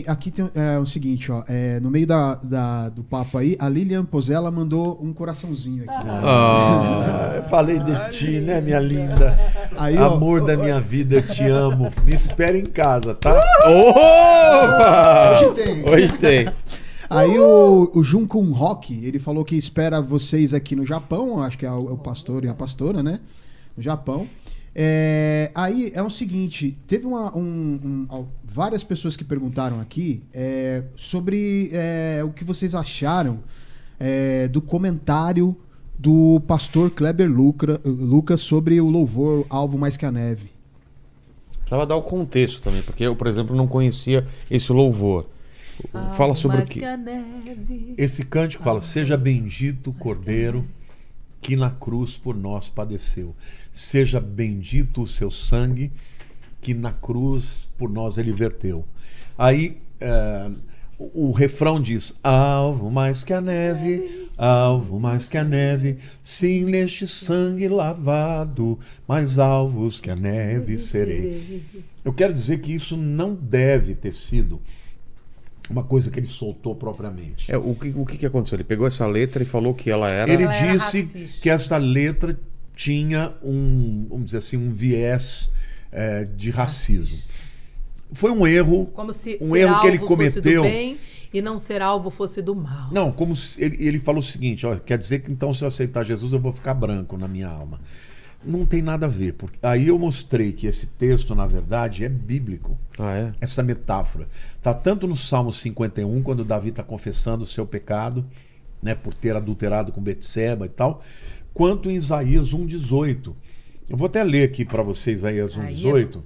aqui tem o seguinte, ó. No meio do papo aí, a Lilian Pozella mandou um coraçãozinho aqui. Eu falei de ti, né, minha linda? Aí, amor da minha vida, eu te amo. Me espere em casa, tá? Opa! Hoje tem. Aí o Junkun Rock, ele falou que espera vocês aqui no Japão, acho que é o pastor e a pastora, né? No Japão. Aí é o seguinte, teve várias pessoas que perguntaram aqui sobre o que vocês acharam do comentário do pastor Kleber Lucas sobre o louvor Alvo Mais Que a Neve. Precisava dar o contexto também, porque eu, por exemplo, não conhecia esse louvor. Fala sobre o que... Esse cântico fala: seja bendito o Cordeiro que na cruz por nós padeceu. Seja bendito o seu sangue que na cruz por nós ele verteu. Aí o refrão diz: alvo mais que a neve, alvo mais que a neve, sim, neste sangue lavado, mais alvos que a neve serei. Eu quero dizer que isso não deve ter sido uma coisa que ele soltou propriamente. O que aconteceu? Ele pegou essa letra e falou que ela era... Ele disse que essa letra tinha vamos dizer assim, um viés de racismo. Foi um erro, como se um erro que ele cometeu. Fosse do bem e não ser alvo fosse do mal. Não, como se ele falou o seguinte: ó, quer dizer que então se eu aceitar Jesus eu vou ficar branco na minha alma. Não tem nada a ver, porque aí eu mostrei que esse texto, na verdade, é bíblico. Essa metáfora. Está tanto no Salmo 51, quando Davi está confessando o seu pecado, né, por ter adulterado com Betseba e tal, quanto em Isaías 1,18. Eu vou até ler aqui para vocês Isaías 1,18,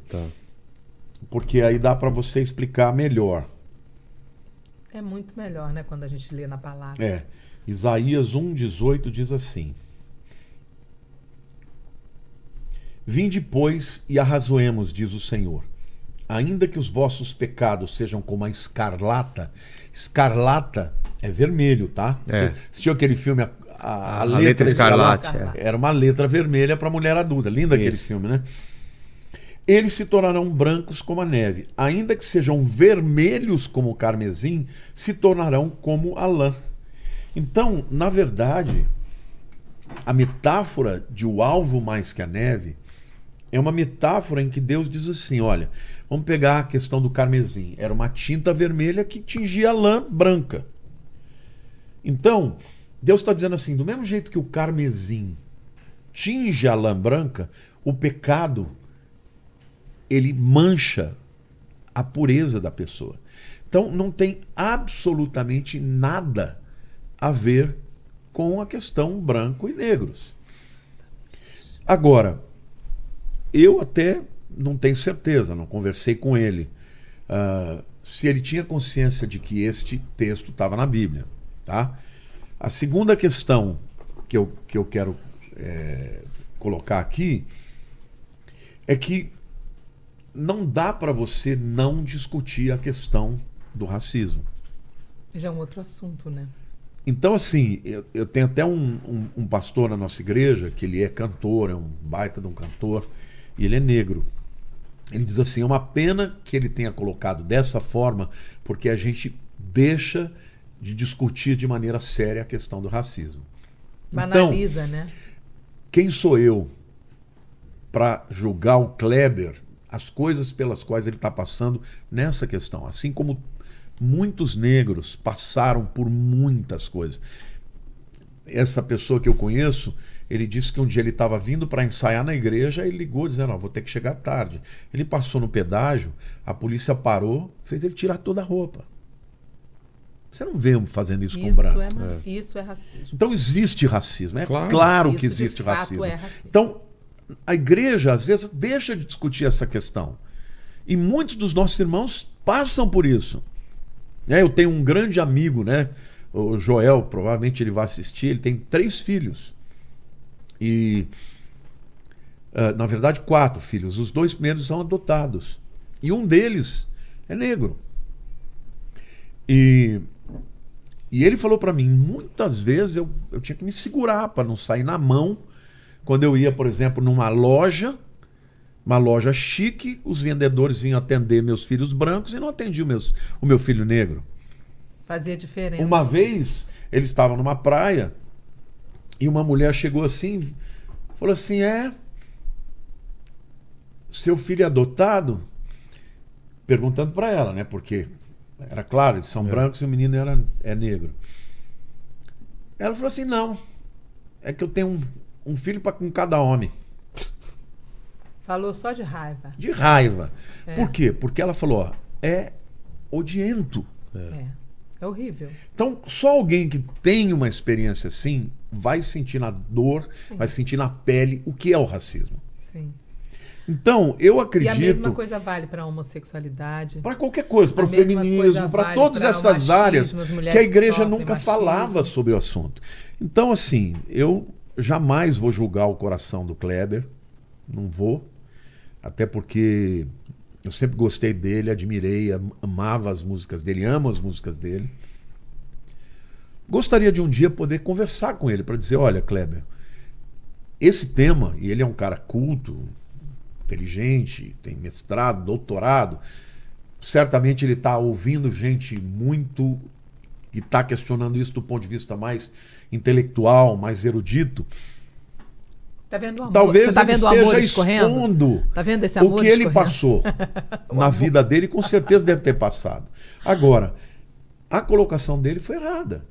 porque aí dá para você explicar melhor. É muito melhor, né, quando a gente lê na palavra. Isaías 1,18 diz assim: vinde, pois, e arrazoemos, diz o Senhor. Ainda que os vossos pecados sejam como a escarlata. Escarlata é vermelho, tá? Você assistiu aquele filme, a letra escarlate? Era uma letra vermelha para mulher adulta. Lindo aquele filme, né? Eles se tornarão brancos como a neve. Ainda que sejam vermelhos como o carmesim, se tornarão como a lã. Então, na verdade, a metáfora de o alvo mais que a neve é uma metáfora em que Deus diz assim: olha, vamos pegar a questão do carmesim. Era uma tinta vermelha que tingia a lã branca. Então, Deus está dizendo assim: do mesmo jeito que o carmesim tinge a lã branca, o pecado, ele mancha a pureza da pessoa. Então, não tem absolutamente nada a ver com a questão branco e negros. Agora, eu até não tenho certeza, não conversei com ele, se ele tinha consciência de que este texto estava na Bíblia. Tá? A segunda questão que eu quero colocar aqui é que não dá para você não discutir a questão do racismo. Já é um outro assunto, né? Então, assim, eu tenho até um pastor na nossa igreja, que ele é cantor, é um baita de um cantor, e ele é negro. Ele diz assim: é uma pena que ele tenha colocado dessa forma, porque a gente deixa de discutir de maneira séria a questão do racismo. Banaliza, então, né? Quem sou eu para julgar o Kleber, as coisas pelas quais ele está passando nessa questão? Assim como muitos negros passaram por muitas coisas. Essa pessoa que eu conheço, ele disse que um dia ele estava vindo para ensaiar na igreja e ligou dizendo: vou ter que chegar tarde. Ele passou no pedágio, a polícia parou, fez ele tirar toda a roupa. Você não vê fazendo isso com branco. Isso é racismo. Então existe racismo. É claro que existe racismo. Então a igreja às vezes deixa de discutir essa questão. E muitos dos nossos irmãos passam por isso. Eu tenho um grande amigo, né? O Joel, provavelmente ele vai assistir, ele tem 3 filhos. E, na verdade, 4 filhos. Os 2 primeiros são adotados. E um deles é negro. E ele falou para mim, muitas vezes eu tinha que me segurar para não sair na mão quando eu ia, por exemplo, numa loja, uma loja chique, os vendedores vinham atender meus filhos brancos e não atendiam o meu filho negro. Fazia diferença. Uma vez, eles estavam numa praia e uma mulher chegou assim, falou assim, seu filho é adotado? Perguntando para ela, né? Porque era claro, eles são brancos e o menino é negro. Ela falou assim, não, é que eu tenho um filho com cada homem. Falou só de raiva. De raiva. Por quê? Porque ela falou, ó, é odiento. É horrível. Então, só alguém que tem uma experiência assim vai sentir na dor, vai sentir na pele o que é o racismo. Sim. Então, eu acredito... E a mesma coisa vale para a homossexualidade. Para qualquer coisa, para o feminismo, para todas essas áreas que a igreja nunca falava sobre o assunto. Então, assim, eu jamais vou julgar o coração do Kleber, não vou, até porque eu sempre gostei dele, admirei, amava as músicas dele, amo as músicas dele. Gostaria de um dia poder conversar com ele para dizer, olha, Kleber, esse tema, e ele é um cara culto, inteligente, tem mestrado, doutorado, certamente ele está ouvindo gente muito que está questionando isso do ponto de vista mais intelectual, mais erudito. Tá vendo o amor? Talvez você tá ele vendo o esteja amor escorrendo? expondo Tá vendo esse amor o que ele escorrendo? passou na vida dele, com certeza deve ter passado. Agora, a colocação dele foi errada.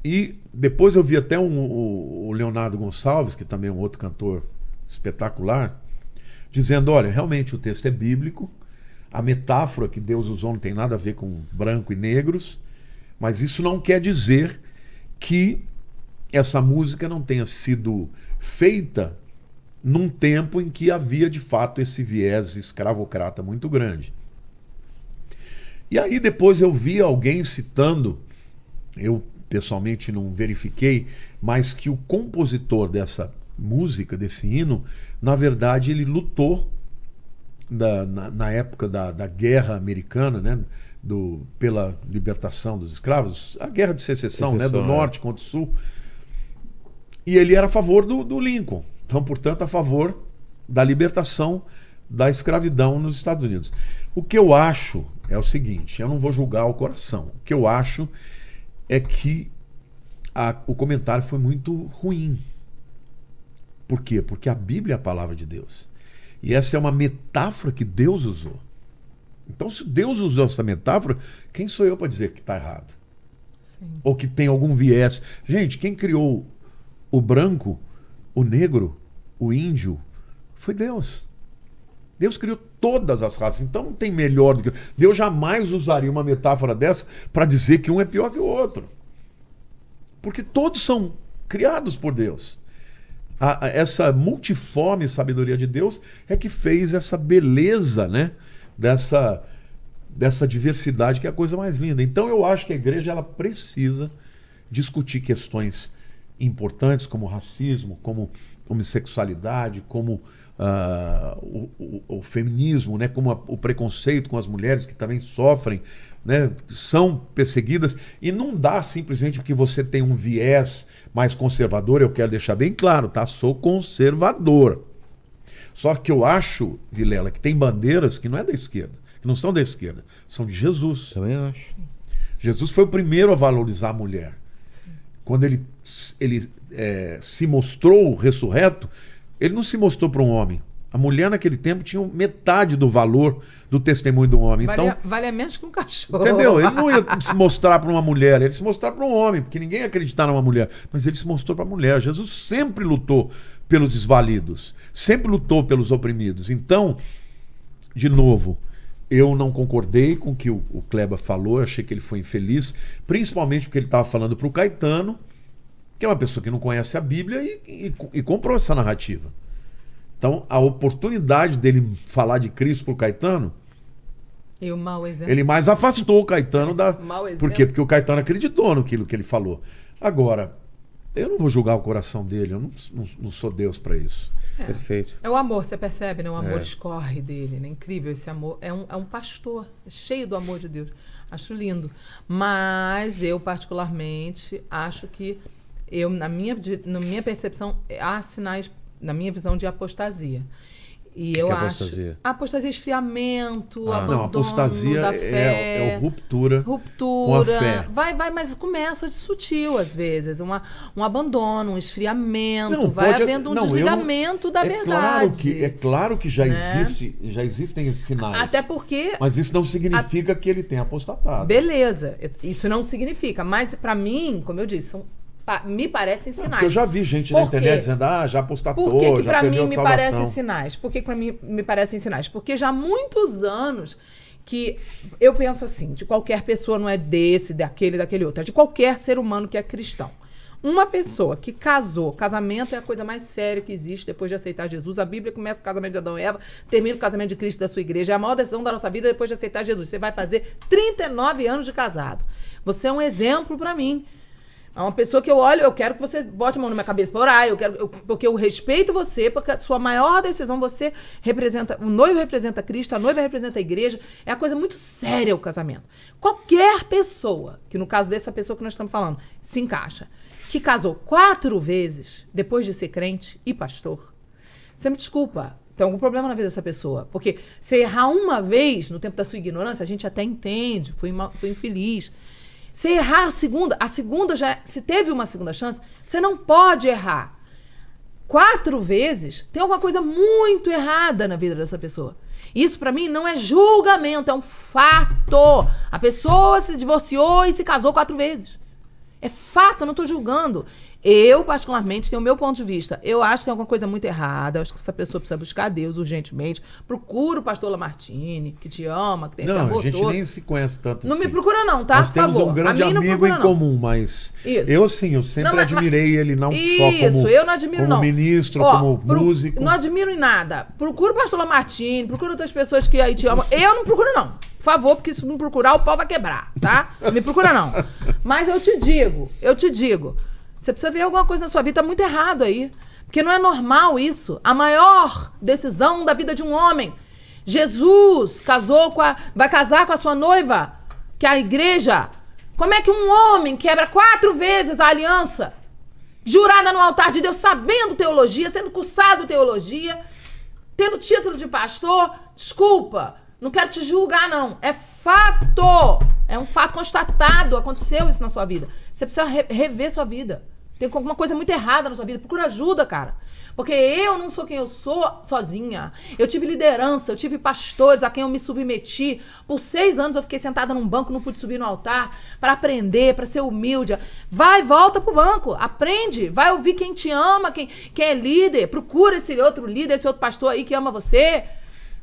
E depois eu vi até o Leonardo Gonçalves, que também é um outro cantor espetacular, dizendo, olha, realmente o texto é bíblico, a metáfora que Deus usou não tem nada a ver com branco e negros, mas isso não quer dizer que essa música não tenha sido feita num tempo em que havia de fato esse viés escravocrata muito grande. E aí depois eu vi alguém citando, eu pessoalmente não verifiquei, mas que o compositor dessa música, desse hino, na verdade ele lutou na época da guerra americana, né, pela libertação dos escravos, a guerra de secessão, né, do norte contra o sul, e ele era a favor do Lincoln, então portanto a favor da libertação da escravidão nos Estados Unidos. O que eu acho é o seguinte, eu não vou julgar o coração, o que eu acho é que o comentário foi muito ruim. Por quê? Porque a Bíblia é a palavra de Deus. E essa é uma metáfora que Deus usou. Então, se Deus usou essa metáfora, quem sou eu para dizer que está errado? Sim. Ou que tem algum viés? Gente, quem criou o branco, o negro, o índio, foi Deus. Deus criou todas as raças. Então não tem melhor do que... Deus jamais usaria uma metáfora dessa para dizer que um é pior que o outro. Porque todos são criados por Deus. Essa multiforme sabedoria de Deus é que fez essa beleza, né, dessa diversidade, que é a coisa mais linda. Então eu acho que a igreja ela precisa discutir questões importantes como racismo, como homossexualidade, como o feminismo, né, como o preconceito com as mulheres que também sofrem, né, são perseguidas, e não dá simplesmente porque você tem um viés mais conservador. Eu quero deixar bem claro, tá? Sou conservador. Só que eu acho, Vilela, que tem bandeiras que não é da esquerda, que não são da esquerda, são de Jesus. Também acho. Jesus foi o primeiro a valorizar a mulher. Sim. Quando ele se mostrou ressurreto, ele não se mostrou para um homem. A mulher naquele tempo tinha metade do valor do testemunho do homem. Vale menos que um cachorro. Entendeu? Ele não ia se mostrar para uma mulher, ele ia se mostrar para um homem, porque ninguém ia acreditar numa mulher. Mas ele se mostrou para a mulher. Jesus sempre lutou pelos desvalidos, sempre lutou pelos oprimidos. Então, de novo, eu não concordei com o que o Kleber falou, eu achei que ele foi infeliz, principalmente porque ele estava falando para o Caetano, que é uma pessoa que não conhece a Bíblia e comprou essa narrativa. Então, a oportunidade dele falar de Cristo para o Caetano, e o mau exemplo. ele mais afastou o Caetano da... Mau exemplo. Por quê? Porque o Caetano acreditou naquilo que ele falou. Agora, eu não vou julgar o coração dele, eu não sou Deus para isso. Perfeito. É o amor, você percebe, né? O amor escorre dele, né? Incrível esse amor. É um pastor, cheio do amor de Deus. Acho lindo. Mas eu, particularmente, acho que na minha percepção, há sinais, na minha visão, de apostasia. E Que eu é acho. apostasia? Apostasia é esfriamento, Ah, abandono Não, apostasia da fé. é ruptura Ruptura. com a fé. Vai, mas começa de sutil às vezes. Um abandono, um esfriamento. Não, vai pode- havendo um não, eu não- desligamento da verdade. É claro que já, Né? já existem esses sinais. Até porque. Mas isso não significa que ele tenha apostatado. Beleza, isso não significa. Mas pra mim, como eu disse, me parecem Não, sinais. porque eu já vi gente Por na internet quê? dizendo, já apostatou, Por que, que já pra perdeu mim a me salvação. parecem sinais? Por que pra mim me parecem sinais? Porque já há muitos anos que eu penso assim, de qualquer pessoa, não é desse, daquele outro, é de qualquer ser humano que é cristão. Uma pessoa que casou, casamento é a coisa mais séria que existe depois de aceitar Jesus. A Bíblia começa o casamento de Adão e Eva, termina o casamento de Cristo da sua igreja. É a maior decisão da nossa vida depois de aceitar Jesus. Você vai fazer 39 anos de casado. Você é um exemplo pra mim. É uma pessoa que eu olho, eu quero que você bote a mão na minha cabeça para orar, porque eu respeito você, porque a sua maior decisão, você representa, o noivo representa Cristo, a noiva representa a igreja, é uma coisa muito séria o casamento. Qualquer pessoa, que no caso dessa pessoa que nós estamos falando, se encaixa, que casou 4 vezes depois de ser crente e pastor, você me desculpa, tem algum problema na vida dessa pessoa, porque se errar uma vez, no tempo da sua ignorância, a gente até entende, foi infeliz. Se errar a segunda já, se teve uma segunda chance, você não pode errar 4 vezes. Tem alguma coisa muito errada na vida dessa pessoa. Isso pra mim não é julgamento, é um fato. A pessoa se divorciou e se casou 4 vezes. É fato, eu não tô julgando. Eu, particularmente, tenho o meu ponto de vista. Eu acho que tem alguma coisa muito errada. Eu acho que essa pessoa precisa buscar Deus urgentemente. Procura o pastor Lamartine, que te ama, que tem esse Não, amor a gente todo. nem se conhece tanto Não assim. me procura não, tá? Nós Por temos favor. um grande A mim não amigo procura, em não. comum, mas Isso. eu sempre Não, mas- admirei ele não só Isso, como, eu não admiro, como não. ministro, Ó, como músico. Não admiro em nada. Procura o pastor Lamartine, procura outras pessoas que aí te amam. Eu não procuro, não. Por favor, porque se não procurar, o pau vai quebrar, tá? Não me procura, não. Mas eu te digo, você precisa ver alguma coisa na sua vida, tá muito errado aí. Porque não é normal isso. A maior decisão da vida de um homem. Jesus vai casar com a sua noiva, que é a igreja. Como é que um homem quebra 4 vezes a aliança? Jurada no altar de Deus, sabendo teologia, sendo cursado teologia, tendo título de pastor. Desculpa, não quero te julgar, não. É fato. É um fato constatado. Aconteceu isso na sua vida. Você precisa rever sua vida. Tem alguma coisa muito errada na sua vida. Procura ajuda, cara. Porque eu não sou quem eu sou sozinha. Eu tive liderança, eu tive pastores a quem eu me submeti. Por 6 anos eu fiquei sentada num banco, não pude subir no altar para aprender, para ser humilde. Volta pro banco, aprende. Vai ouvir quem te ama, quem é líder. Procura esse outro líder, esse outro pastor aí que ama você.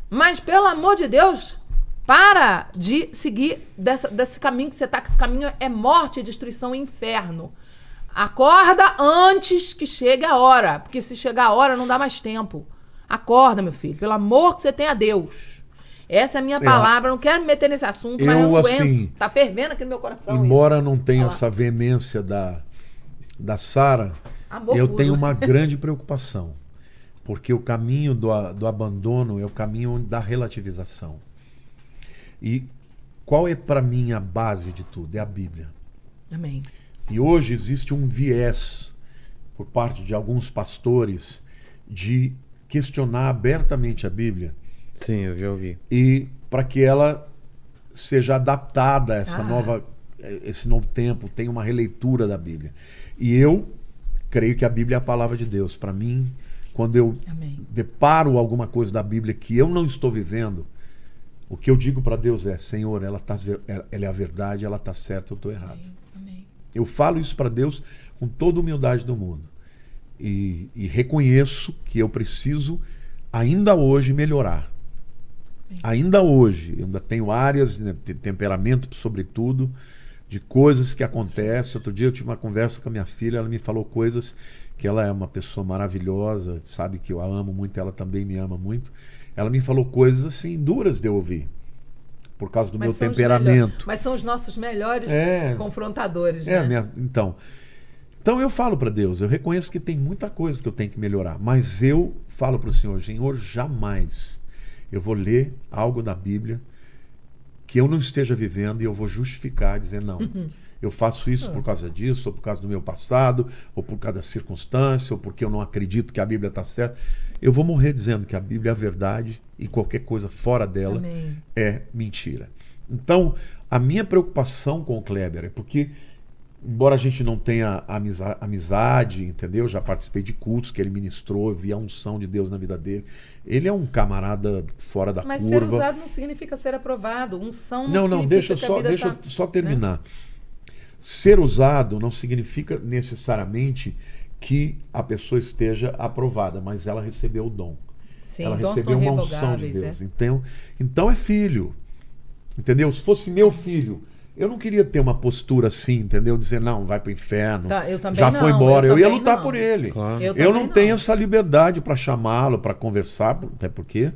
Mas, pelo amor de Deus, para de seguir desse caminho que você tá, que esse caminho é morte, destruição e inferno. Acorda antes que chegue a hora, porque se chegar a hora não dá mais tempo. Acorda, meu filho, pelo amor que você tem a Deus. Essa é a minha palavra, eu não quero me meter nesse assunto, mas eu não aguento. Tá fervendo aqui no meu coração. Embora não tenha essa veemência da Sara, eu tenho uma grande preocupação. Porque o caminho do abandono é o caminho da relativização. E qual é para mim a base de tudo? É a Bíblia. Amém. E hoje existe um viés por parte de alguns pastores de questionar abertamente a Bíblia. Sim, eu já ouvi. E para que ela seja adaptada a esse novo tempo, tenha uma releitura da Bíblia. E eu creio que a Bíblia é a palavra de Deus. Para mim, quando eu deparo alguma coisa da Bíblia que eu não estou vivendo, o que eu digo para Deus é: Senhor, ela é a verdade, ela está certa, eu estou errado. Amém. Eu falo isso para Deus com toda a humildade do mundo. E reconheço que eu preciso, ainda hoje, melhorar. Ainda hoje. Eu ainda tenho áreas de temperamento, sobretudo, de coisas que acontecem. Outro dia eu tive uma conversa com a minha filha, ela me falou coisas que ela é uma pessoa maravilhosa, sabe que eu a amo muito, ela também me ama muito. Ela me falou coisas assim, duras de eu ouvir. Por causa do meu temperamento. Mas são os nossos melhores confrontadores, né? Então eu falo para Deus, eu reconheço que tem muita coisa que eu tenho que melhorar, mas eu falo para o Senhor, jamais eu vou ler algo da Bíblia que eu não esteja vivendo e eu vou justificar, dizer não, eu faço isso por causa disso, ou por causa do meu passado, ou por causa da circunstância, ou porque eu não acredito que a Bíblia está certa. Eu vou morrer dizendo que a Bíblia é a verdade e qualquer coisa fora dela Amém. é mentira. Então, a minha preocupação com o Kleber é porque, embora a gente não tenha amizade, entendeu? Já participei de cultos que ele ministrou, vi a unção de Deus na vida dele. Ele é um camarada fora da Mas curva. ser usado não significa ser aprovado. Unção não Não, significa deixa que a eu vida só terminar. Ser usado não significa necessariamente que a pessoa esteja aprovada, mas ela recebeu o dom. Sim, ela dons recebeu são uma unção de revogáveis, Deus. Então é filho. Entendeu? Se fosse meu filho, eu não queria ter uma postura assim, entendeu? Dizer, não, vai pro inferno. Tá, eu também já não, foi embora. eu Eu ia também lutar não. por ele. Claro. Eu não tenho essa liberdade para chamá-lo, para conversar, até porque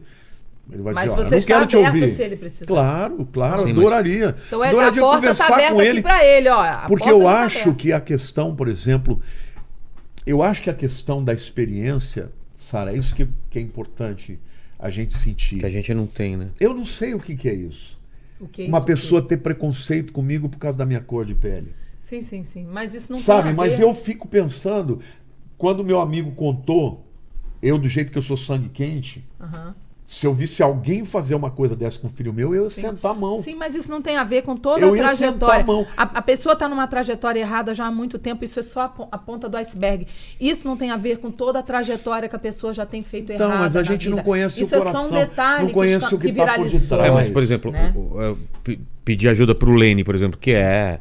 ele vai Mas dizer, olha, você eu não quero está te aberto ouvir. se ele precisar. Claro, Sim, mas- adoraria. Então a Adoraria porta conversar está aberta com aqui ele. para ele, ó. A Porque porta eu está acho aberta. que a questão, por exemplo, eu acho que a questão da experiência, Sara, é isso que é importante a gente sentir. Que a gente não tem, né? Eu não sei o que é isso. O que é Uma isso, pessoa o quê? ter preconceito comigo por causa da minha cor de pele. Sim, sim, sim. Mas isso não Sabe, tem a mas ver. eu fico pensando, quando meu amigo contou, eu do jeito que eu sou sangue quente, Aham. se eu visse alguém fazer uma coisa dessa com um filho meu, eu ia Sim. sentar a mão. Sim, mas isso não tem a ver com toda Eu a ia sentar trajetória. a mão. A pessoa está numa trajetória errada já há muito tempo, isso é só a ponta do iceberg. Isso não tem a ver com toda a trajetória que a pessoa já tem feito Então, errada. mas a na gente não vida. conhece isso o Isso é coração, só um detalhe não conhece que, o que tá por viralizou. detrás. Mas, por exemplo, né? pedir ajuda pro Lene, por exemplo, que é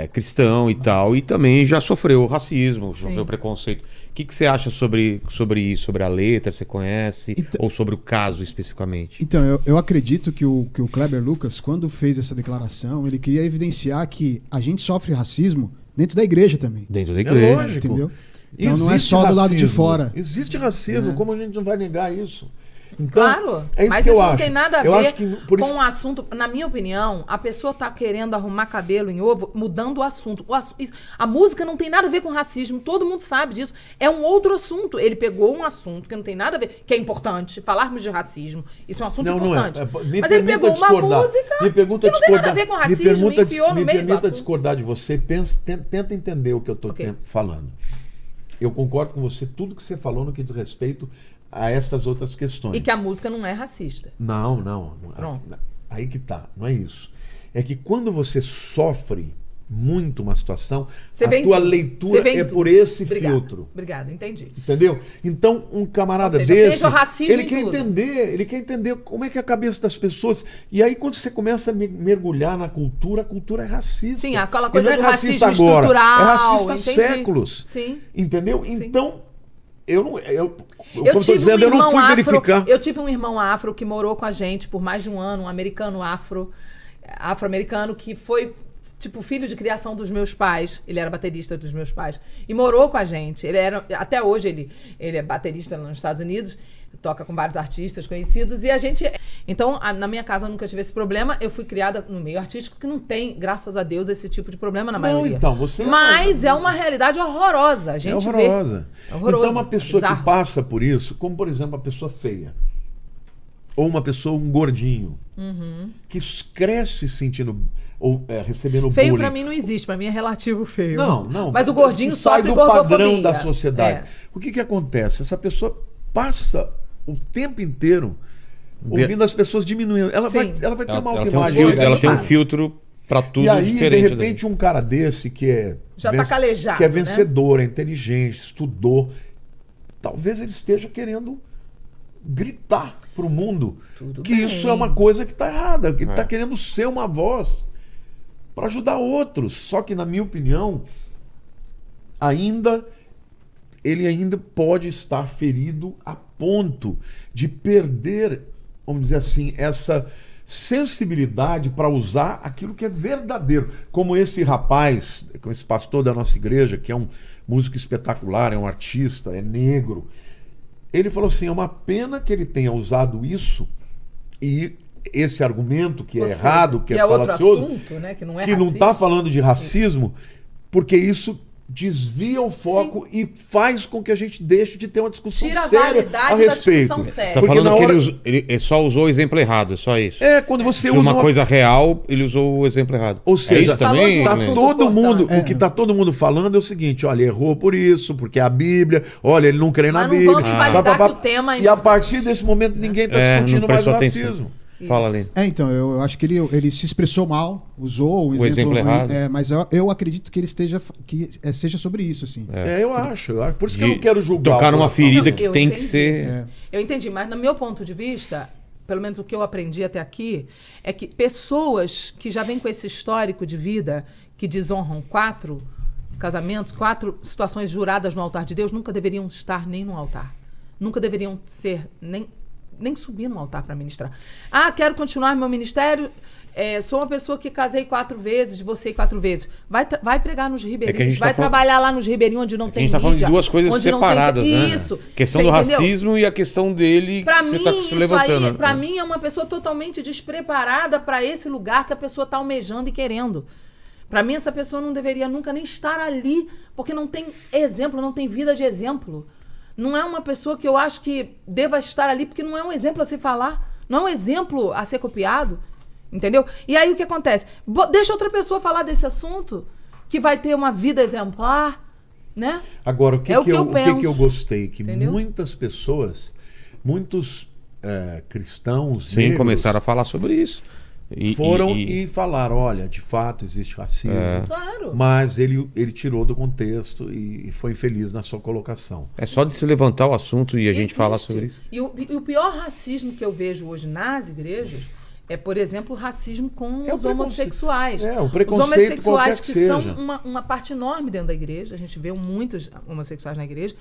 cristão e tal, e também já sofreu racismo, sofreu preconceito. O que você acha sobre isso, sobre a letra, você conhece? Então- Ou sobre o caso especificamente? Então, eu acredito que o Kleber Lucas, quando fez essa declaração, ele queria evidenciar que a gente sofre racismo dentro da igreja também. Dentro da É igreja. lógico. Entendeu? Então não é Existe só do lado de racismo. fora. Existe racismo, como a gente não vai negar isso? Então, Claro, é isso mas que isso eu não acho. tem nada a Eu ver acho que por com isso... o assunto. Na minha opinião, a pessoa tá querendo arrumar cabelo em ovo, mudando o assunto. A música não tem nada a ver com racismo, todo mundo sabe disso. É um outro assunto. Ele pegou um assunto que não tem nada a ver, que é importante, falarmos de racismo. Isso é um assunto Não é. importante. Me Mas ele permita pegou uma discordar. música Me pergunta que não tem nada a discordar. ver com Me racismo e enfiou no me meio do permita assunto. discordar de você. Tenta entender o que eu estou Ok. falando. Eu concordo com você, tudo que você falou no que diz respeito a estas outras questões. E que a música não é racista. Não. Pronto. Aí que tá, não é isso. É que quando você sofre muito uma situação, Você a vem tua tudo. leitura Você vem é tudo. por esse Obrigada. filtro. Obrigada, entendi. Entendeu? Então, um camarada Ou seja, desse, veja o racismo ele em quer tudo. ele quer entender como é que é a cabeça das pessoas. E aí, quando você começa a mergulhar na cultura, a cultura é racista. Sim, aquela E coisa não é do racista racismo agora, estrutural. é racista há entendi. séculos. Sim. Entendeu? Sim. Então, eu não. Eu como eu tô tive dizendo, um eu não irmão fui afro. verificar. Eu tive um irmão afro que morou com a gente por mais de um ano, um americano afro-americano, que foi tipo filho de criação dos meus pais. Ele era baterista dos meus pais e morou com a gente. Até hoje ele é baterista nos Estados Unidos, toca com vários artistas conhecidos e a gente. Então, na minha casa eu nunca tive esse problema. Eu fui criada no meio artístico que não tem, graças a Deus, esse tipo de problema na maioria. Então, você Mas é uma realidade horrorosa. A gente é horrorosa. vê. É horroroso. Então, uma pessoa que bizarro. passa por isso, como por exemplo, uma pessoa feia, ou uma pessoa, um gordinho, que cresce sentindo, ou recebendo Feio bullying. pra mim não existe, pra mim é relativo feio. Não. Mas o gordinho que sai sofre do gordofobia. padrão da sociedade. É. O que acontece? Essa pessoa passa o tempo inteiro ouvindo as pessoas diminuindo. Ela vai Sim. ter uma Ela tem um autoimagem. filtro, ela tem um demais. filtro pra tudo E aí, diferente. de repente, um cara desse que é Já tá calejado, que é né? vencedor, é inteligente, estudou, talvez ele esteja querendo gritar pro mundo Tudo que bem. isso é uma coisa que tá errada, que ele É. tá querendo ser uma voz para ajudar outros. Só que, na minha opinião, ele ainda pode estar ferido a ponto de perder, vamos dizer assim, essa sensibilidade para usar aquilo que é verdadeiro. Como esse rapaz, como esse pastor da nossa igreja, que é um músico espetacular, é um artista, é negro. Ele falou assim, é uma pena que ele tenha usado isso e esse argumento que é Você, errado, que é outro falacioso, assunto, né? Que não é que não racismo. está falando de racismo, porque isso desvia o foco e faz com que a gente deixe de ter uma discussão Tira a séria validade a da respeito. discussão séria. Tá Porque falando na que hora- ele só usou o exemplo errado, é só isso. Quando você De usa uma coisa real, ele usou o exemplo errado. Ou É seja, isso falou também? de um tá né? assunto todo mundo, importante. o que tá todo mundo falando é o seguinte, olha, errou por isso, porque a Bíblia, olha, ele não crê na Mas não Bíblia. vamos invalidar que o tema é E a partir desse momento ninguém tá discutindo não mais o prestou atenção. racismo. Fala, Lene. Então, eu acho que ele se expressou mal, usou O exemplo errado. mas eu acredito que ele seja sobre isso, assim. Eu acho. Por isso que eu De não quero julgar. tocar o numa coração. ferida Não, que eu tem que entendi. ser... Eu entendi, mas no meu ponto de vista, pelo menos o que eu aprendi até aqui, é que pessoas que já vêm com esse histórico de vida, que desonram 4 casamentos, 4 situações juradas no altar de Deus, nunca deveriam estar nem no altar. Nunca deveriam ser nem subir no altar para ministrar. Quero continuar meu ministério. Sou uma pessoa que casei 4 vezes, divorciei 4 vezes. Vai pregar nos ribeirinhos, vai trabalhar lá nos ribeirinhos onde não A tem gente tá falando de mídia, duas coisas onde não separadas, tem... né? Isso. A questão Você do entendeu? racismo e a questão dele Pra que mim, você tá se isso levantando. aí, pra mim é uma pessoa totalmente despreparada para esse lugar que a pessoa tá almejando e querendo. Pra mim, essa pessoa não deveria nunca nem estar ali, porque não tem exemplo, não tem vida de exemplo. Não é uma pessoa que eu acho que deva estar ali, porque não é um exemplo a se falar, não é um exemplo a ser copiado, entendeu? E aí o que acontece? Deixa outra pessoa falar desse assunto, que vai ter uma vida exemplar, né? Agora, o que eu gostei? Que Entendeu? muitas pessoas, muitos cristãos Sim, negros começaram a falar sobre isso. foram e falaram, olha, de fato existe racismo, Claro. mas ele tirou do contexto e foi infeliz na sua colocação. É só de se levantar o assunto e a gente Existe. falar sobre isso. E o pior racismo que eu vejo hoje nas igrejas é, por exemplo, o racismo com É o os preconceito. homossexuais. O Os preconceito homossexuais qualquer que que são seja. uma parte enorme dentro da igreja, a gente vê muitos homossexuais na igreja,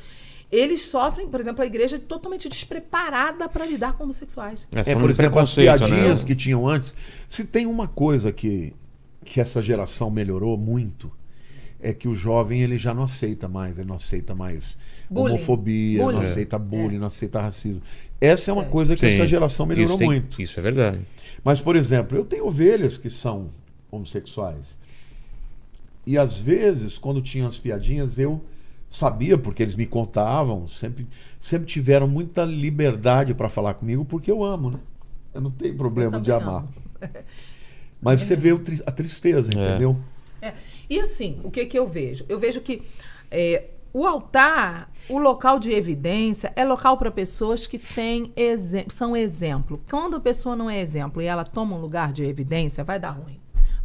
eles sofrem, por exemplo, a igreja é totalmente despreparada para lidar com homossexuais. Falando Por de exemplo, as preconceito, piadinhas né? que tinham antes. Se tem uma coisa que essa geração melhorou muito, é que o jovem ele já não aceita mais, ele não aceita mais Bullying. homofobia, Bullying. não aceita bullying, não aceita racismo. Essa é uma Sério. coisa que Sim. essa geração melhorou Isso muito. Isso é verdade. Mas, por exemplo, eu tenho ovelhas que são homossexuais. E às vezes, quando tinham as piadinhas, eu sabia, porque eles me contavam, sempre tiveram muita liberdade para falar comigo, porque eu amo, né? Eu não tenho problema Eu de também amar. Mas você vê a tristeza, entendeu? E assim, o que eu vejo? Eu vejo que o altar, o local de evidência, é local para pessoas que são exemplo. Quando a pessoa não é exemplo e ela toma um lugar de evidência, vai dar ruim.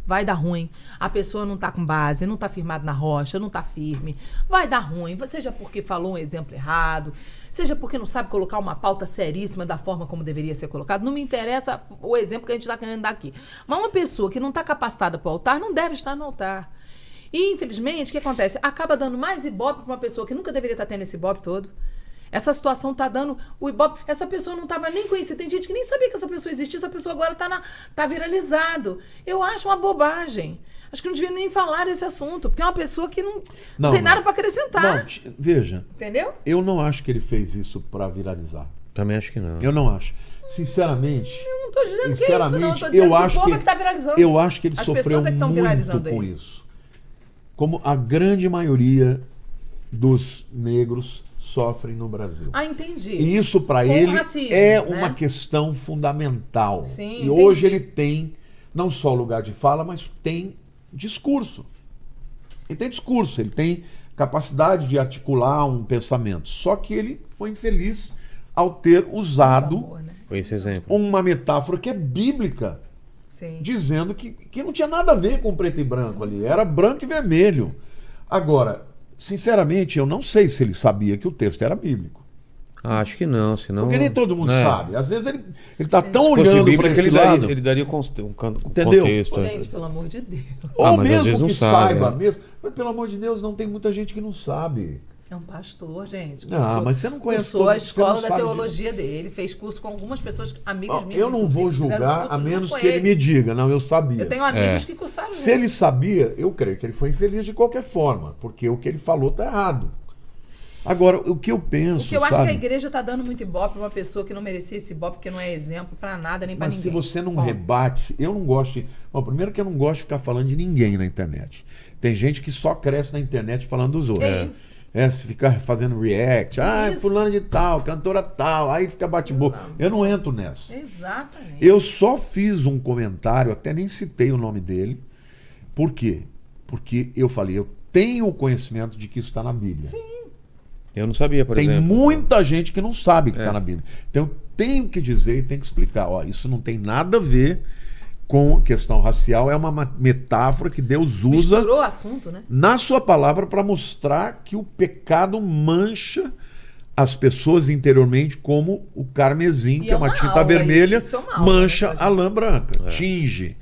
Vai dar ruim. A pessoa não está com base, não está firmada na rocha, não está firme. Vai dar ruim. Seja porque falou um exemplo errado, seja porque não sabe colocar uma pauta seríssima da forma como deveria ser colocado. Não me interessa o exemplo que a gente está querendo dar aqui. Mas uma pessoa que não está capacitada para o altar não deve estar no altar. E, infelizmente, o que acontece? Acaba dando mais ibope para uma pessoa que nunca deveria estar tendo esse ibope todo. Essa situação está dando o ibope. Essa pessoa não estava nem conhecida. Tem gente que nem sabia que essa pessoa existia. Essa pessoa agora tá viralizado. Eu acho uma bobagem. Acho que não devia nem falar desse assunto. Porque é uma pessoa que não tem nada para acrescentar. Não, veja, Entendeu? eu não acho que ele fez isso para viralizar. Também acho que não. Eu não acho. Sinceramente, Eu não estou dizendo que é isso, não. Eu estou dizendo eu que acho o povo que é que está viralizando. eu acho que ele As sofreu pessoas é que estão muito viralizando com ele. isso. Como a grande maioria dos negros sofrem no Brasil. Entendi. E isso para Com ele racismo, é né? uma questão fundamental. Sim, e hoje entendi. ele tem não só lugar de fala, mas tem discurso. Ele tem discurso, ele tem capacidade de articular um pensamento. Só que ele foi infeliz ao ter usado Amor, né? Foi esse exemplo. uma metáfora que é bíblica, Sim. dizendo que não tinha nada a ver com preto e branco ali, era branco e vermelho. Agora, sinceramente, eu não sei se ele sabia que o texto era bíblico. Acho que não, senão... Porque nem todo mundo né? sabe. Às vezes ele está tão Se fosse olhando para bíblico, esse ele lado. daria um Entendeu? contexto. Gente, pelo amor de Deus. Ou mas às vezes mesmo não que sabe, saiba, né? mesmo. Mas pelo amor de Deus, não tem muita gente que não sabe. É um pastor, gente. Mas você não conhece cursou todo- a você escola não da sabe teologia dele, fez curso com algumas pessoas, amigas minhas. Eu não vou inclusive, fizeram julgar curso a junto menos com que ele me diga. Não, eu sabia. Eu tenho amigos que cursaram. Se ele sabia, eu creio que ele foi infeliz de qualquer forma, porque o que ele falou está errado. Agora, o que eu penso, Porque eu acho sabe? que a igreja tá dando muito ibope pra uma pessoa que não merecia esse ibope, porque não é exemplo pra nada, nem pra Mas ninguém. se você não Bom, rebate, eu não gosto de... Bom, primeiro que eu não gosto de ficar falando de ninguém na internet. Tem gente que só cresce na internet falando dos outros. É isso. Se ficar fazendo react, Isso. fulano de tal, cantora tal, aí fica bate-boca. Eu não entro nessa. Exatamente. Eu só fiz um comentário, até nem citei o nome dele. Por quê? Porque eu falei, eu tenho o conhecimento de que isso está na Bíblia. Sim. Eu não sabia, por Tem exemplo. muita gente que não sabe que está na Bíblia. Então eu tenho que dizer e tenho que explicar. Ó, isso não tem nada a ver com questão racial, é uma metáfora que Deus usa Misturou o assunto, né? na sua palavra para mostrar que o pecado mancha as pessoas interiormente como o carmesim, E que é uma uma tinta aula vermelha, isso é uma aula, mancha né, a lã branca, tinge.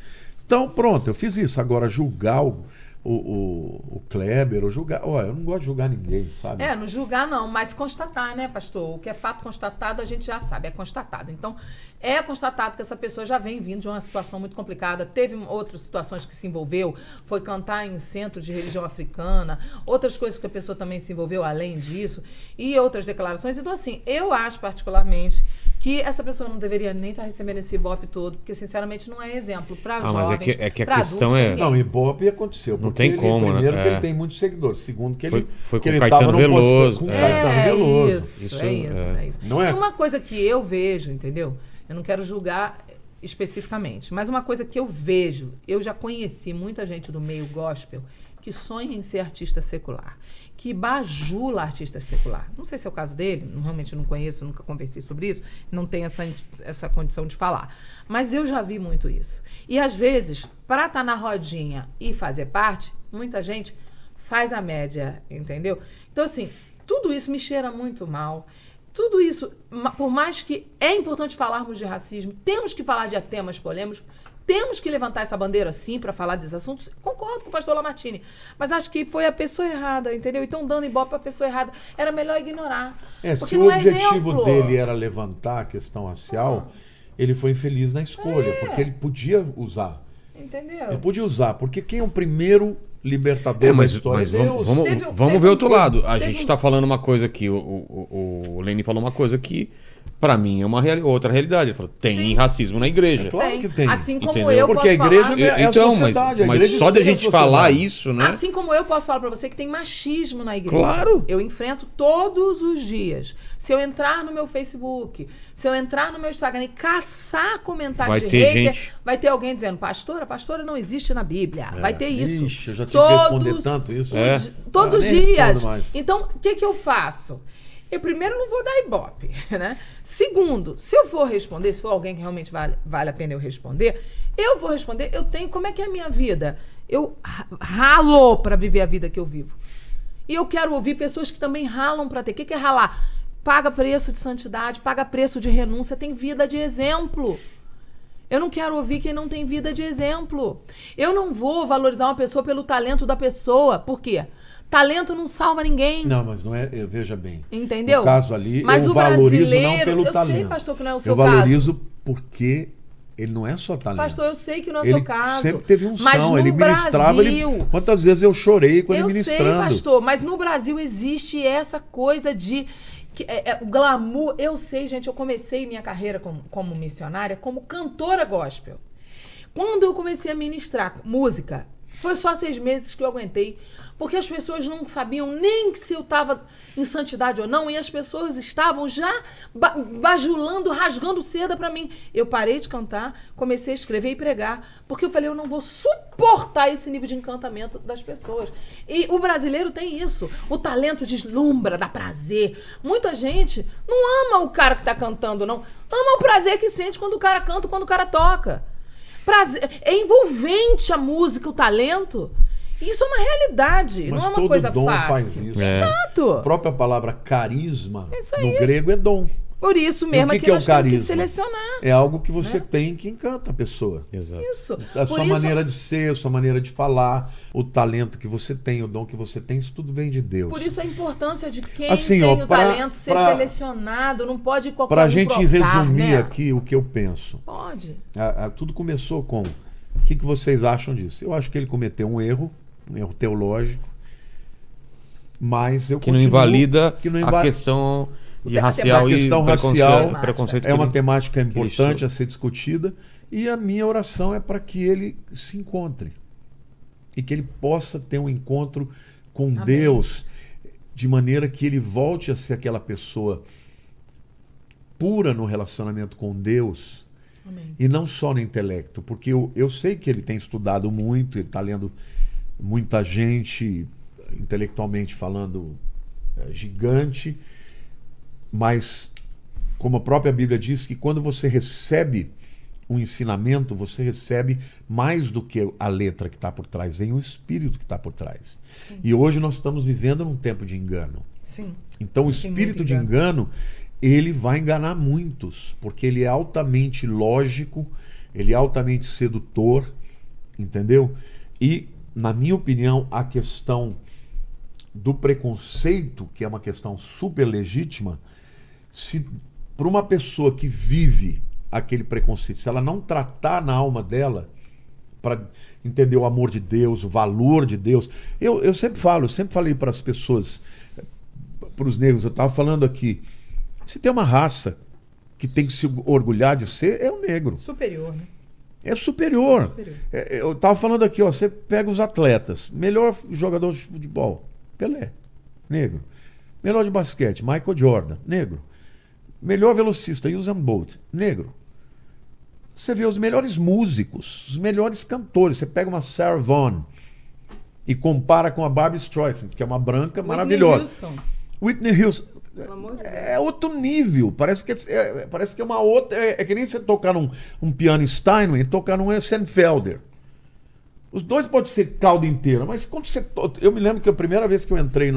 Então pronto, eu fiz isso. Agora julgar o Kleber, ou julgar... Olha, eu não gosto de julgar ninguém, sabe? Não julgar não, mas constatar, né, pastor? O que é fato constatado, a gente já sabe, é constatado. Então, é constatado que essa pessoa já vem vindo de uma situação muito complicada. Teve outras situações que se envolveu, foi cantar em centro de religião africana, outras coisas que a pessoa também se envolveu além disso, e outras declarações. Então, assim, eu acho particularmente que essa pessoa não deveria nem estar recebendo esse ibope todo, porque, sinceramente, não é exemplo para jovens, mas é que a pra questão adultos, é- pra ninguém. Não, Ibope aconteceu. Não porque tem como, né? primeiro, que É. ele tem muitos seguidores. Segundo, que ele Foi que com ele Caetano tava no Veloso. com É. Caetano Veloso. Isso, É isso. Não é? Tem uma coisa que eu vejo, entendeu? Eu não quero julgar especificamente, mas uma coisa que eu vejo, eu já conheci muita gente do meio gospel que sonha em ser artista secular, que bajula artista secular. Não sei se é o caso dele, realmente não conheço, nunca conversei sobre isso, não tenho essa condição de falar. Mas eu já vi muito isso. E às vezes, para estar na rodinha e fazer parte, muita gente faz a média, entendeu? Então, assim, tudo isso me cheira muito mal. Tudo isso, por mais que é importante falarmos de racismo, temos que falar de temas polêmicos, temos que levantar essa bandeira sim para falar desses assuntos. Concordo com o pastor Lamartine, mas acho que foi a pessoa errada, entendeu? Então, dando ibope para a pessoa errada, era melhor ignorar. Se o objetivo dele era levantar a questão racial, ele foi infeliz na escolha, porque ele podia usar. Entendeu? Ele podia usar, porque quem é o primeiro libertador da Mas história? vamos, Deus. vamos ver outro lado. A teve gente está falando uma coisa aqui, o Leni falou uma coisa que, para mim, é uma outra realidade. Ele falou, tem Sim. racismo na igreja. É claro que tem. Assim como Entendeu? eu Porque posso a igreja falar... é a Então, sociedade, a mas igreja só de a estuda a gente falar sociedade. isso, né? Assim como eu posso falar pra você que tem machismo na igreja. Claro. Eu enfrento todos os dias. Se eu entrar no meu Facebook, se eu entrar no meu Instagram e caçar comentário Vai de ter hater, gente. vai ter alguém dizendo, pastora não existe na Bíblia. Vai ter isso. Ixi, eu já tive que responder tanto isso. Todos os nem respondo dias. mais. Então, o que eu faço? Eu primeiro não vou dar ibope, né? Segundo, se eu for responder, se for alguém que realmente vale a pena eu responder, eu vou responder, eu tenho, como é que é a minha vida? Eu ralo para viver a vida que eu vivo. E eu quero ouvir pessoas que também ralam para ter. O que é ralar? Paga preço de santidade, paga preço de renúncia, tem vida de exemplo. Eu não quero ouvir quem não tem vida de exemplo. Eu não vou valorizar uma pessoa pelo talento da pessoa. Por quê? Talento não salva ninguém. Não, mas não é. Veja bem. Entendeu? No caso ali, Mas eu o valorizo não brasileiro, pelo eu talento. sei, pastor, que não é o seu eu valorizo porque ele não é só talento. Pastor, eu sei que não é o Ele seu caso. sempre teve unção, Mas no ele ministrava. Brasil, Quantas vezes eu chorei com ele eu ministrando? sei, pastor, mas no Brasil existe essa coisa de o glamour. Eu sei, gente, eu comecei minha carreira como missionária como cantora gospel. Quando eu comecei a ministrar música, foi só 6 meses que eu aguentei, porque as pessoas não sabiam nem se eu estava em santidade ou não, e as pessoas estavam já bajulando, rasgando seda para mim. Eu parei de cantar, comecei a escrever e pregar, porque eu falei, eu não vou suportar esse nível de encantamento das pessoas. E o brasileiro tem isso, o talento deslumbra, dá prazer. Muita gente não ama o cara que está cantando, não. Ama o prazer que sente quando o cara canta, quando o cara toca. Prazer. É envolvente a música, o talento. Isso é uma realidade, Mas não é uma todo coisa dom fácil. faz isso. Exato. A própria palavra carisma Isso no aí. grego é dom. Por isso mesmo E é o que que é nós o temos que carisma? selecionar. É algo que você tem que encanta a pessoa. Exato. Isso. A Por sua isso, maneira de ser, a sua maneira de falar, o talento que você tem, o dom que você tem, isso tudo vem de Deus. por isso a importância de quem Assim, tem ó, o pra- talento ser pra- selecionado. Não pode qualquer Pra um gente brotar, resumir né? aqui o que eu penso. Pode. Tudo começou com... O que vocês acham disso? Eu acho que ele cometeu um erro teológico. mas eu Que não continuo... invalida que não a questão de tema racial a e questão preconceito, racial preconceito é uma que ele- temática ele importante sou- a ser discutida, e a minha oração é para que ele se encontre e que ele possa ter um encontro com Amém. Deus, de maneira que ele volte a ser aquela pessoa pura no relacionamento com Deus. Amém. E não só no intelecto, porque eu sei que ele tem estudado muito, ele está lendo muita gente, intelectualmente falando, gigante, mas como a própria Bíblia diz, que quando você recebe um ensinamento, você recebe mais do que a letra que está por trás, vem o espírito que está por trás. Sim. E hoje nós estamos vivendo num tempo de engano. Sim. Então o Tem espírito muito de engano, ele vai enganar muitos, porque ele é altamente lógico, ele é altamente sedutor, entendeu? E, na minha opinião, a questão do preconceito, que é uma questão super legítima, se para uma pessoa que vive aquele preconceito, se ela não tratar na alma dela para entender o amor de Deus, o valor de Deus, eu sempre falei para as pessoas, para os negros, eu estava falando aqui, se tem uma raça que tem que se orgulhar de ser, é o negro. Superior, né? É superior. Superior. Eu estava falando aqui, ó, você pega os atletas, melhor jogador de futebol, Pelé, negro. Melhor de basquete, Michael Jordan, negro. Melhor velocista, Usain Bolt, negro. Você vê os melhores músicos, os melhores cantores. Você pega uma Sarah Vaughan e compara com a Barbra Streisand, que é uma branca maravilhosa. Houston. Whitney Houston. Pelo amor de Deus. É outro nível. Parece que é uma outra. É que nem você tocar um piano Steinway e tocar num Senfelder. Os dois podem ser caldo inteiro, mas quando você. Eu me lembro que a primeira vez que eu entrei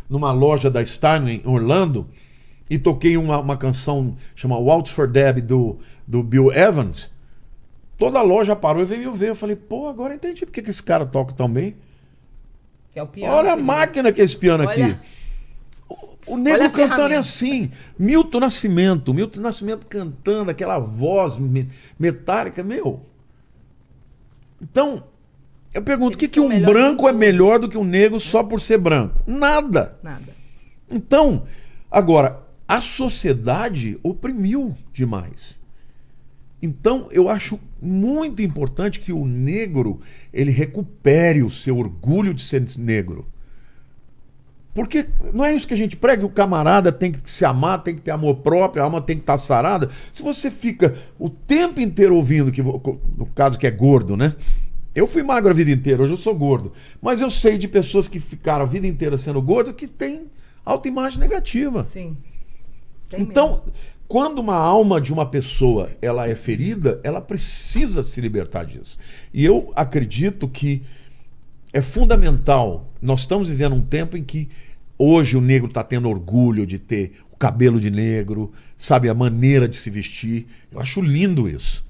numa loja da Steinway em Orlando e toquei uma canção chamada Waltz for Deb do Bill Evans, toda a loja parou e veio me ver. Eu falei, pô, agora eu entendi porque que esse cara toca tão bem. Que é o pior. Olha a máquina que é esse piano Olha. aqui. O negro Olha a cantando é ferramenta. assim. Milton Nascimento cantando, aquela voz metálica, meu. Então, eu pergunto, Eles que são um melhores branco em é tudo. melhor do que um negro só por ser branco? Nada. Nada. Então, agora, a sociedade oprimiu demais. Então, eu acho muito importante que o negro ele recupere o seu orgulho de ser negro. Porque não é isso que a gente prega, que o camarada tem que se amar, tem que ter amor próprio, a alma tem que estar sarada. Se você fica o tempo inteiro ouvindo, no caso que é gordo, né? Eu fui magro a vida inteira, hoje eu sou gordo. Mas eu sei de pessoas que ficaram a vida inteira sendo gordo que têm autoimagem negativa. Sim. Tem Então, mesmo. quando uma alma de uma pessoa ela é ferida, ela precisa se libertar disso. E eu acredito que é fundamental. Nós estamos vivendo um tempo em que hoje o negro está tendo orgulho de ter o cabelo de negro, sabe, a maneira de se vestir. Eu acho lindo isso.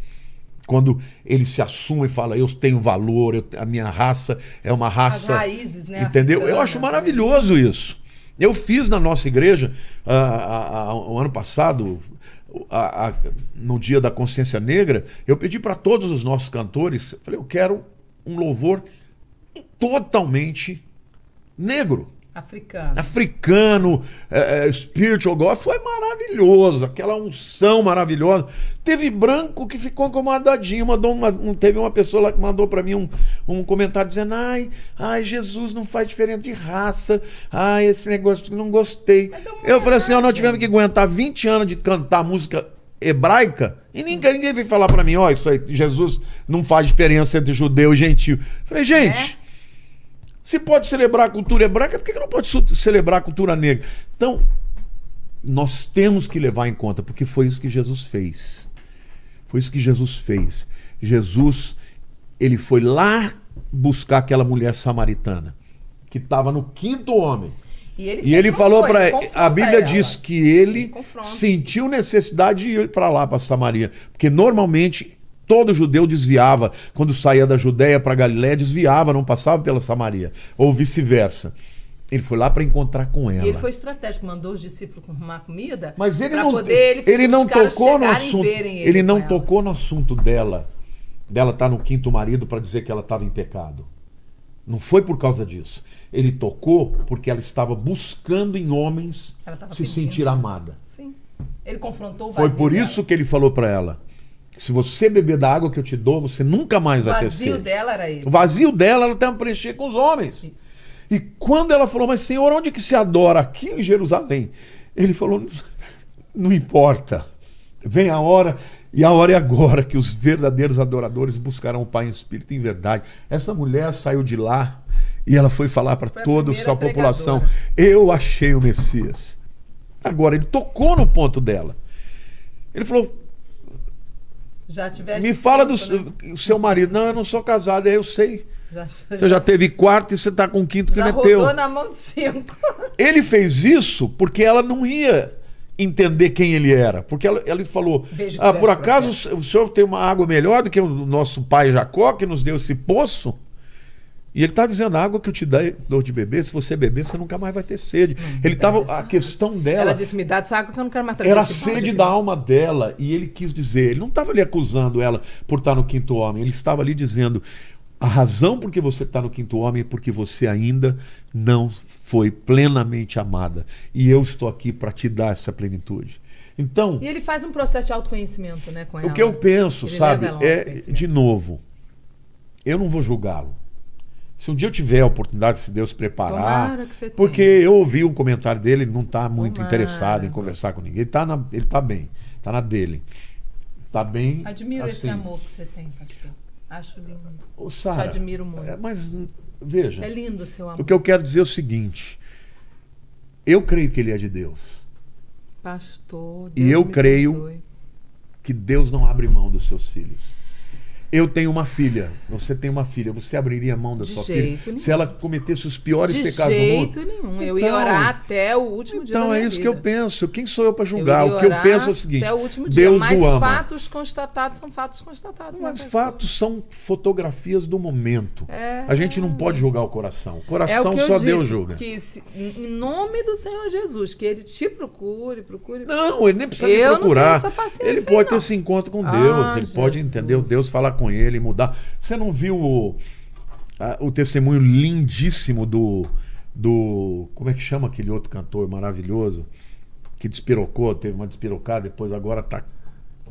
Quando ele se assume e fala, eu tenho valor, a minha raça é uma raça... As raízes, né? Entendeu? Eu africanas, acho maravilhoso isso. Eu fiz na nossa igreja, o ano passado, no Dia da Consciência Negra, eu pedi para todos os nossos cantores, eu falei, eu quero um louvor totalmente negro. Africano, spiritual God, foi maravilhoso, aquela unção maravilhosa. Teve branco que ficou incomodadinho, teve uma pessoa lá que mandou para mim um comentário dizendo, ai, Jesus não faz diferença de raça, ai, esse negócio, não gostei. Eu falei assim, nós tivemos que aguentar 20 anos de cantar música hebraica e ninguém veio falar para mim, ó, isso aí, Jesus não faz diferença entre judeu e gentil. Eu falei, gente... Se pode celebrar a cultura hebraica, por que não pode celebrar a cultura negra? Então, nós temos que levar em conta, porque foi isso que Jesus fez. Foi isso que Jesus fez. Jesus, ele foi lá buscar aquela mulher samaritana, que estava no quinto homem. E ele falou para ela, a Bíblia diz que ele sentiu necessidade de ir para lá, para Samaria. Porque normalmente... todo judeu desviava, quando saía da Judéia para Galiléia, desviava, não passava pela Samaria, ou vice-versa. Ele foi lá para encontrar com ela. E ele foi estratégico, mandou os discípulos arrumar comida. Mas ele não tocou no assunto. Ele não tocou no assunto dela estar no quinto marido para dizer que ela estava em pecado. Não foi por causa disso. Ele tocou porque ela estava buscando em homens Ela tava se pedindo. sentir amada. Sim. Ele confrontou o vazio Foi por dela. isso que ele falou para ela: se você beber da água que eu te dou, você nunca mais O vai ter vazio sede. dela era esse. O vazio dela, ela tem que preencher com os homens. Isso. E quando ela falou: mas Senhor, onde que se adora? Aqui em Jerusalém. Ele falou: não importa. Vem a hora, e a hora é agora que os verdadeiros adoradores buscarão o Pai em espírito e em verdade. Essa mulher saiu de lá e ela foi falar para Foi a toda a primeira sua população: pregadora. eu achei o Messias. Agora, ele tocou no ponto dela. Ele falou: Já tiveste me fala do cinco, né? seu marido. Não, eu não sou casado. Eu sei. Já, Você já teve quarto e você está com o quinto que já não é teu. rodou na mão de 5. Ele fez isso porque ela não ia entender quem ele era. Porque ele falou: Vejo que por veste acaso o senhor tem uma água melhor do que o nosso pai Jacó, que nos deu esse poço? E ele está dizendo: a água que eu te dou de beber, se você beber, você nunca mais vai ter sede. Ele estava, a questão dela Ela disse, me dá dessa água que eu não quero mais trazer era a esse balde sede aqui. da alma dela. E ele quis dizer, ele não estava ali acusando ela por estar no quinto homem. Ele estava ali dizendo: a razão por que você está no quinto homem é porque você ainda não foi plenamente amada. E eu estou aqui para te dar essa plenitude. Então, E ele faz um processo de autoconhecimento, né, com ela. o que eu penso, Ele sabe, leva ela ao é, autoconhecimento. de novo, eu não vou julgá-lo. Se um dia eu tiver a oportunidade, se Deus preparar, Tomara que você tenha. porque eu ouvi um comentário dele, ele não está muito Tomara. interessado em conversar com ninguém. Ele tá bem, está na dele. Está bem. Admiro esse assim. amor que você tem, pastor. Acho lindo. Ô, Te Sara, admiro muito. mas veja, É lindo o seu amor. o que eu quero dizer é o seguinte: eu creio que ele é de Deus. Pastor, E Deus eu me creio perdoe. Que Deus não abre mão dos seus filhos. Eu tenho uma filha, você tem uma filha, você abriria mão da De sua jeito filha nenhum. se ela cometesse os piores De pecados do mundo? jeito nenhum. Eu ia Então- orar até o último dia da Então minha é isso vida. que eu penso. Quem sou eu para julgar? iria O que eu orar penso é o seguinte: até o último dia. Deus Mas o ama. fatos constatados são fatos constatados. né, Mas pastor? fatos são fotografias do momento. É. A gente não pode julgar o coração. O É o coração que eu só disse, Deus julga. que em nome do Senhor Jesus, que ele te procure. Não, ele nem precisa Eu me não procurar. tenho essa paciência Ele aí, pode ter não. esse encontro com Ah, Deus. Ele pode Jesus. entender Deus, falar com ele, mudar. Você não viu o testemunho lindíssimo do. Como é que chama aquele outro cantor maravilhoso? Que despirocou, teve uma despirocada, depois agora tá.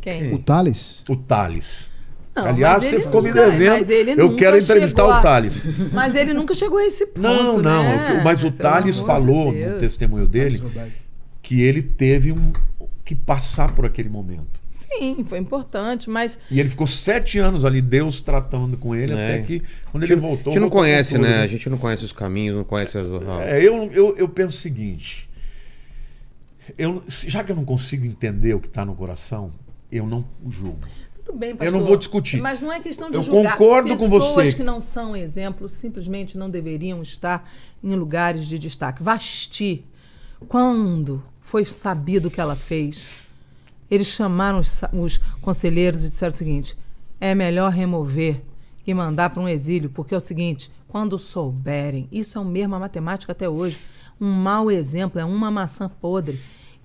Quem? O Thales? O Thales. Não, Aliás, mas você ele ficou me nunca- devendo. mas ele Eu nunca quero entrevistar chegou o a- Thales. Mas ele nunca chegou a esse ponto, Não, né? mas o Pelo Thales amor falou de no Deus. testemunho dele Roberto. que ele teve que passar por aquele momento. Sim, foi importante, mas E ele ficou 7 anos ali, Deus tratando com ele, É. até que quando ele voltou. A gente não voltou com conhece, tudo, né? A gente não conhece os caminhos, não conhece as. Eu penso o seguinte: já que eu não consigo entender o que está no coração, eu não julgo. tudo bem, pastor. Eu não vou discutir. Mas não é questão de Eu julgar. concordo com você. Pessoas que não são exemplos simplesmente não deveriam estar em lugares de destaque. Vasti, quando foi sabido o que ela fez, eles chamaram os conselheiros e disseram o seguinte: é melhor remover e mandar para um exílio, porque é o seguinte, quando souberem, isso é o mesmo a matemática até hoje, um mau exemplo é uma maçã podre,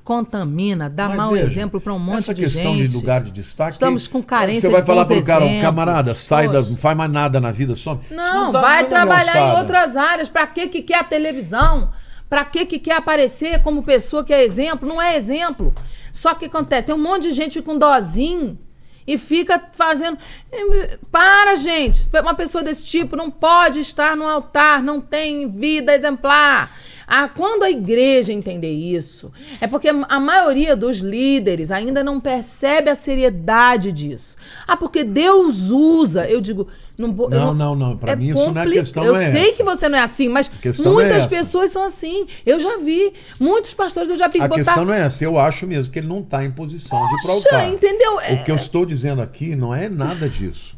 contamina, dá Mas mau veja, exemplo para um monte essa de questão gente. de lugar de destaque. Estamos com carência Você vai de falar bons pro cara: exemplos. camarada, sai Poxa. não faz mais nada na vida, some. Isso Não, dá vai nenhuma trabalhar em alçada. outras áreas. Pra que quer a televisão? Pra que quer aparecer como pessoa que é exemplo? Não é exemplo. Só que acontece, tem um monte de gente com dozinho e fica fazendo... Para, gente! Uma pessoa desse tipo não pode estar no altar, não tem vida exemplar. Quando a igreja entender isso, é porque a maioria dos líderes ainda não percebe a seriedade disso. Porque Deus usa, eu digo... Não. Pra mim isso não é questão. Eu sei que você não é assim, mas questão muitas é essa. pessoas são assim. Eu já vi. Muitos pastores eu já vi A botar... questão não é essa. Eu acho mesmo que ele não está em posição de ir para o Poxa, altar. entendeu? O que eu estou dizendo aqui não é nada disso.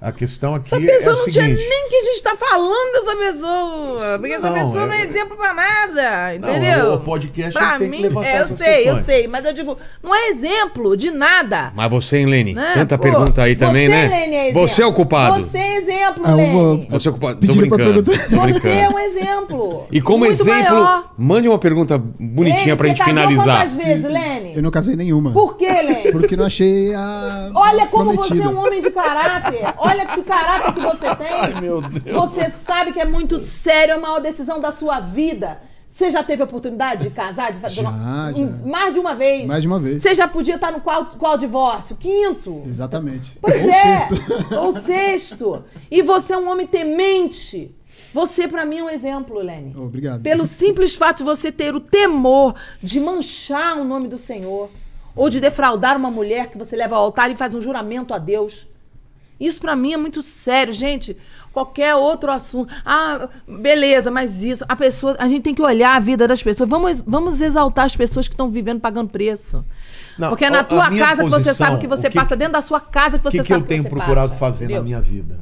A questão aqui Essa é pessoa o não tinha seguinte. nem que a gente tá falando dessa pessoa. Porque essa Não, pessoa não é exemplo pra nada, Não, entendeu? o podcast pra tem que mim, levantar eu essas sei, questões. mas eu digo, não é exemplo de nada. Mas você, hein, Lene? Né? Tanta Pô, pergunta aí também, você, né? Lene, é exemplo. Você é o culpado. Você é exemplo, eu vou- Lene. Você é o culpado. Tô Pediram pra brincando. perguntar. Tô Você brincando. é um exemplo. E como muito exemplo, maior. mande uma pergunta bonitinha Lene, pra gente você casou finalizar. quantas vezes, Lene? Eu não casei nenhuma. Por quê, Lene? Porque não achei a Olha como prometida. você é um homem de caráter. Olha que caráter que você tem. Ai, meu Deus. Você sabe que é muito sério, a maior decisão da sua vida. Você já teve a oportunidade de casar? De fazer Já. Mais de uma vez. Mais de uma vez. Você já podia estar no qual divórcio? 5º. Exatamente. Pois Ou é. sexto. Ou 6º. E você é um homem temente. Você, pra mim, é um exemplo, Lene. Obrigado. Pelo simples fato de você ter o temor de manchar o nome do Senhor. Ou de defraudar uma mulher que você leva ao altar e faz um juramento a Deus. Isso pra mim é muito sério, gente. Qualquer outro assunto. Ah, beleza, mas isso. A gente tem que olhar a vida das pessoas. Vamos exaltar as pessoas que estão vivendo pagando preço. Não, porque é na a tua minha casa que você posição, sabe o que você passa, dentro da sua casa que você O que sabe eu tenho você procurado passa, fazer entendeu? na minha vida?